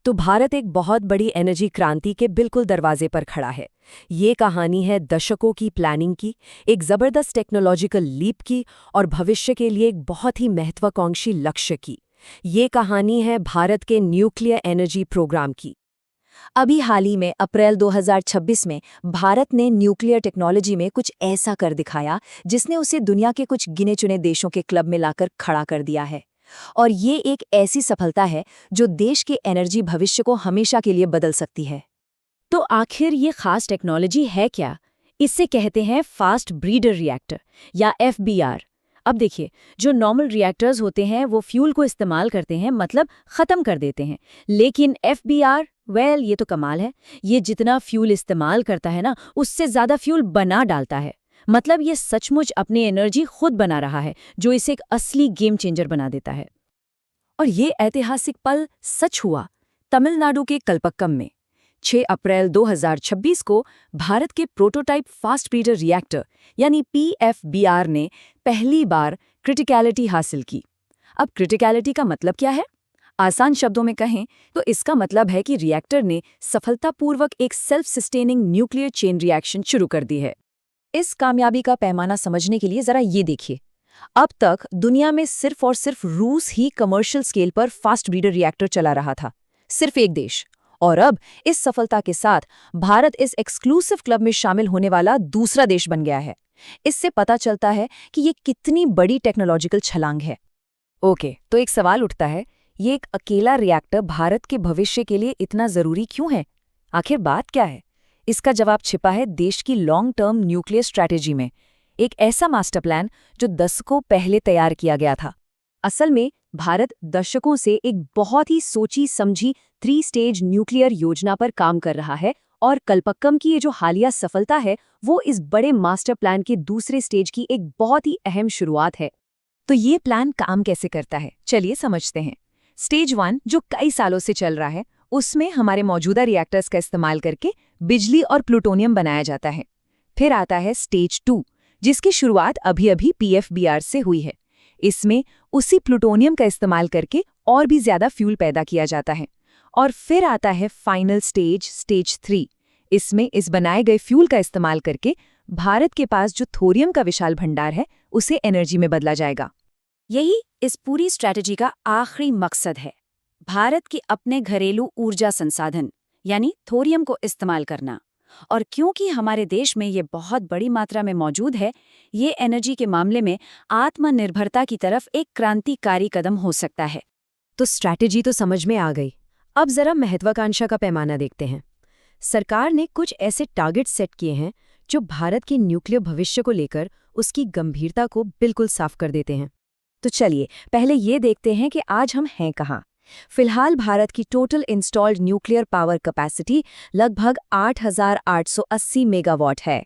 तो भारत एक बहुत बड़ी एनर्जी क्रांति के बिल्कुल दरवाजे पर खड़ा है। ये कहानी है दशकों की प्लानिंग की, एक ज़बरदस्त टेक्नोलॉजिकल लीप की और भविष्य के लिए एक बहुत ही महत्वाकांक्षी लक्ष्य की। ये कहानी है भारत के न्यूक्लियर एनर्जी प्रोग्राम की। अभी हाल ही में अप्रैल 2026 में भारत ने न्यूक्लियर टेक्नोलॉजी में कुछ ऐसा कर दिखाया जिसने उसे दुनिया के कुछ गिने चुने देशों के क्लब में लाकर खड़ा कर दिया है। और ये एक ऐसी सफलता है जो देश के एनर्जी भविष्य को हमेशा के लिए बदल सकती है। तो आखिर ये खास टेक्नोलॉजी है क्या? इससे कहते हैं फास्ट ब्रीडर रिएक्टर या FBR। अब देखिए, जो नॉर्मल रिएक्टर्स होते हैं वो फ्यूल को इस्तेमाल करते हैं, मतलब ख़त्म कर देते हैं। लेकिन FBR, ये तो कमाल है। ये जितना फ्यूल इस्तेमाल करता है ना, उससे ज़्यादा फ्यूल बना डालता है। मतलब ये सचमुच अपनी एनर्जी खुद बना रहा है, जो इसे एक असली गेम चेंजर बना देता है। और ये ऐतिहासिक पल सच हुआ तमिलनाडु के कल्पक्कम में। 6 अप्रैल 2026 को भारत के प्रोटोटाइप फास्ट ब्रीडर रिएक्टर यानी PFBR ने पहली बार क्रिटिकलिटी हासिल की। अब क्रिटिकलिटी का मतलब क्या है? आसान शब्दों में कहें तो इसका मतलब है कि रिएक्टर ने सफलतापूर्वक एक self sustaining nuclear chain reaction शुरू कर दी है। इस कामयाबी का पैमाना समझने के लिए जरा ये देखिए। अब तक दुनिया में सिर्फ और सिर्फ रूस ही कमर्शियल स्केल पर फास्ट ब्रीडर रिएक्टर चला रहा था, सिर्फ एक देश। और अब इस सफलता के साथ भारत इस एक्सक्लूसिव क्लब में शामिल होने वाला दूसरा देश बन गया है। इससे पता चलता है कि ये कितनी बड़ी टेक्नोलॉजिकल छलांग है। ओके, तो एक सवाल उठता है, ये एक अकेला रिएक्टर भारत के भविष्य के लिए इतना जरूरी क्यों है? आखिर बात क्या है? इसका जवाब छिपा है देश की लॉन्ग टर्म न्यूक्लियर स्ट्रैटेजी में, एक ऐसा मास्टर प्लान जो दशकों पहले तैयार किया गया था। असल में भारत दशकों से एक बहुत ही सोची समझी 3 स्टेज न्यूक्लियर योजना पर काम कर रहा है और कल्पक्कम की ये जो हालिया सफलता है वो इस बड़े मास्टर प्लान के दूसरे स्टेज की एक बहुत ही अहम शुरुआत है। तो ये प्लान काम कैसे करता है, चलिए समझते हैं। स्टेज 1 जो कई सालों से चल रहा है, उसमें हमारे मौजूदा रिएक्टर्स का इस्तेमाल करके बिजली और प्लूटोनियम बनाया जाता है। फिर आता है स्टेज 2 जिसकी शुरुआत अभी PFBR से हुई है। इसमें उसी प्लूटोनियम का इस्तेमाल करके और भी ज्यादा फ्यूल पैदा किया जाता है। और फिर आता है फाइनल स्टेज 3। इसमें इस बनाए गए फ्यूल का इस्तेमाल करके भारत के पास जो थोरियम का विशाल भंडार है उसे एनर्जी में बदला जाएगा। यही इस पूरी स्ट्रैटेजी का आखिरी मकसद है, भारत के अपने घरेलू ऊर्जा संसाधन यानी थोरियम को इस्तेमाल करना। और क्योंकि हमारे देश में ये बहुत बड़ी मात्रा में मौजूद है, ये एनर्जी के मामले में आत्मनिर्भरता की तरफ एक क्रांतिकारी कदम हो सकता है। तो स्ट्रैटेजी तो समझ में आ गई। अब जरा महत्वाकांक्षा का पैमाना देखते हैं। सरकार ने कुछ ऐसे टारगेट सेट किए हैं जो भारत के न्यूक्लियर भविष्य को लेकर उसकी गंभीरता को बिल्कुल साफ कर देते हैं। तो चलिए पहले ये देखते हैं कि आज हम हैं कहाँ। फिलहाल भारत की total installed nuclear power capacity लगभग 8,880 मेगावाट है।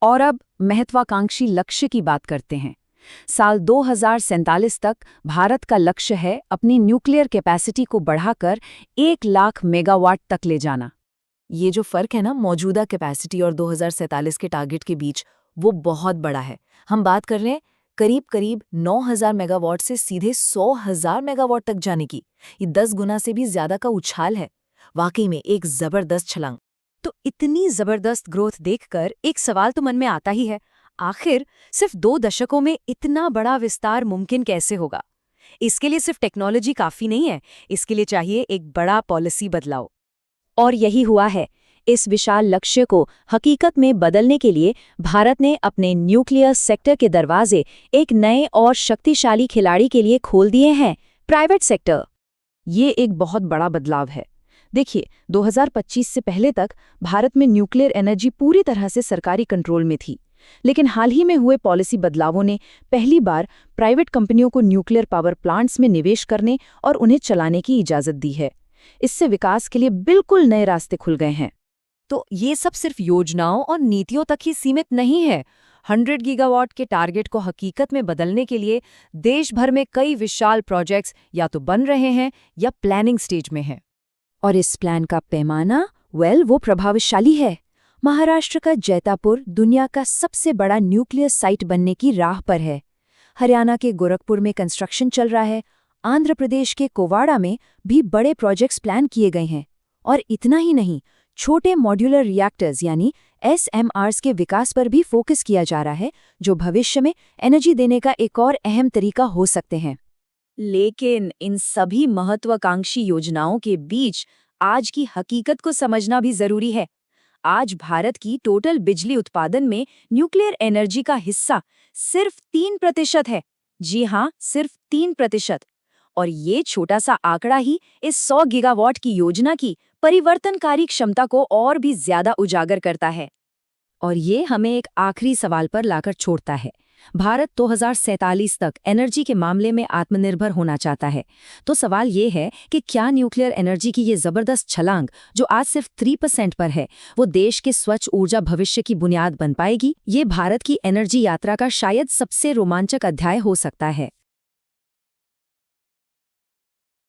और अब महत्वाकांक्षी लक्ष्य की बात करते हैं। साल 2047 तक भारत का लक्ष्य है अपनी न्यूक्लियर कैपेसिटी को बढ़ाकर 1 लाख मेगावाट तक ले जाना। ये जो फर्क है ना मौजूदा कैपेसिटी और 2047 के टारगेट के बीच, वो बहुत बड़ा है। हम बात कर रहे हैं करीब 9,000 मेगावाट से सीधे 100,000 मेगावाट तक जाने की। ये 10 गुना से भी ज्यादा का उछाल है। वाकई में एक जबरदस्त छलांग। तो इतनी जबरदस्त ग्रोथ देखकर एक सवाल तो मन में आता ही है, आखिर सिर्फ 2 दशकों में इतना बड़ा विस्तार मुमकिन कैसे होगा? इसके लिए सिर्फ टेक्नोलॉजी काफी नहीं है, इसके लिए चाहिए एक बड़ा पॉलिसी बदलाव। और यही हुआ है। इस विशाल लक्ष्य को हकीकत में बदलने के लिए भारत ने अपने न्यूक्लियर सेक्टर के दरवाजे एक नए और शक्तिशाली खिलाड़ी के लिए खोल दिए हैं, प्राइवेट सेक्टर। ये एक बहुत बड़ा बदलाव है। देखिए, 2025 से पहले तक भारत में न्यूक्लियर एनर्जी पूरी तरह से सरकारी कंट्रोल में थी। लेकिन हाल ही में हुए पॉलिसी बदलावों ने पहली बार प्राइवेट कंपनियों को न्यूक्लियर पावर प्लांट्स में निवेश करने और उन्हें चलाने की इजाज़त दी है। इससे विकास के लिए बिल्कुल नए रास्ते खुल गए हैं। तो ये सब सिर्फ योजनाओं और नीतियों तक ही सीमित नहीं है। 100 गीगावाट के टारगेट को हकीकत में बदलने के लिए देश भर में कई विशाल प्रोजेक्ट्स या तो बन रहे हैं या प्लानिंग स्टेज में हैं। और इस प्लान का पैमाना वो प्रभावशाली है। महाराष्ट्र का जैतापुर दुनिया का सबसे बड़ा न्यूक्लियर साइट बनने की राह पर है। हरियाणा के गोरखपुर में कंस्ट्रक्शन चल रहा है। आंध्र प्रदेश के कोवाड़ा में भी बड़े प्रोजेक्ट्स प्लान किए गए हैं। और इतना ही नहीं, छोटे मॉड्यूलर रिएक्टर्स यानी SMRs के विकास पर भी फोकस किया जा रहा है, जो भविष्य में एनर्जी देने का एक और अहम तरीका हो सकते हैं। लेकिन इन सभी महत्वाकांक्षी योजनाओं के बीच आज की हकीकत को समझना भी जरूरी है। आज भारत की टोटल बिजली उत्पादन में न्यूक्लियर एनर्जी का हिस्सा सिर्फ 3% है। जी हाँ, सिर्फ 3%। और ये छोटा सा आंकड़ा ही इस 100 गीगावाट की योजना की परिवर्तनकारी क्षमता को और भी ज्यादा उजागर करता है। और ये हमें एक आखिरी सवाल पर लाकर छोड़ता है। भारत 2047 तक एनर्जी के मामले में आत्मनिर्भर होना चाहता है। तो सवाल ये है कि क्या न्यूक्लियर एनर्जी की ये जबरदस्त छलांग, जो आज सिर्फ 3% पर है, वो देश के स्वच्छ ऊर्जा भविष्य की बुनियाद बन पाएगी? ये भारत की एनर्जी यात्रा का शायद सबसे रोमांचक अध्याय हो सकता है।